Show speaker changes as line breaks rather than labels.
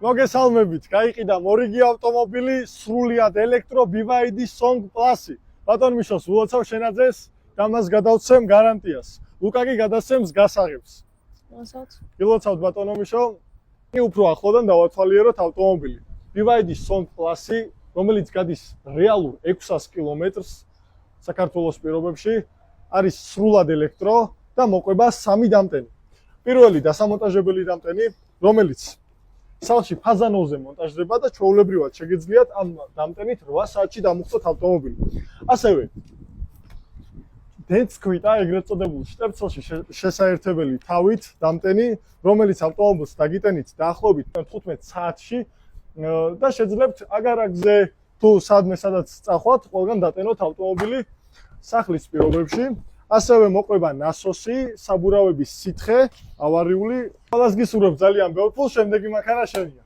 მოგესალმებით, გაიყიდა მორიგი ავტომობილი, სრულიად ელექტრო BYD Song Plus-ი. ბატონ მიშოს, ულოცავ შენაძეს და მას გადავცემ გარანტიას. ლუკა კი გადასცემს გასაღებს. გილოცავთ ბატონო მიშო, უფრო ახლოდან დავათვალიეროთ ავტომობილი. BYD Song Plus-ი, რომელიც გადის რეალურ 600 კილომეტრს საქართველოს პირობებში, არის სრულად ელექტრო და მოყვება 3 დამტენი. პირველი დასამონტაჟებელი დამტენი, რომელიც სალში ფაზანოზე მონტაჟდება და ჩვეულებრივად შეგიძლიათ ამ დამტენით 8 საათში დამუხტოთ ავტომობილი. ასევე დეცქვიტა ეგრეთ წოდებულ შტერცელში შესაერთებელი თავით დამტენი, რომელიც ავტომობილს დაგიტენით დაახლოებით 15 საათში და შეძლებთ აგარაკზე თუ სადმე სადაც წახვათ, ყველგან დატენოთ ავტომობილი სახლის პირობებში. ასევე მოყვება ნასოსი, საბურავების სითხე, ავარიული. ყველას გისურვებ ძალიან ბევრ ფულს, შემდეგი მანქანა შენია.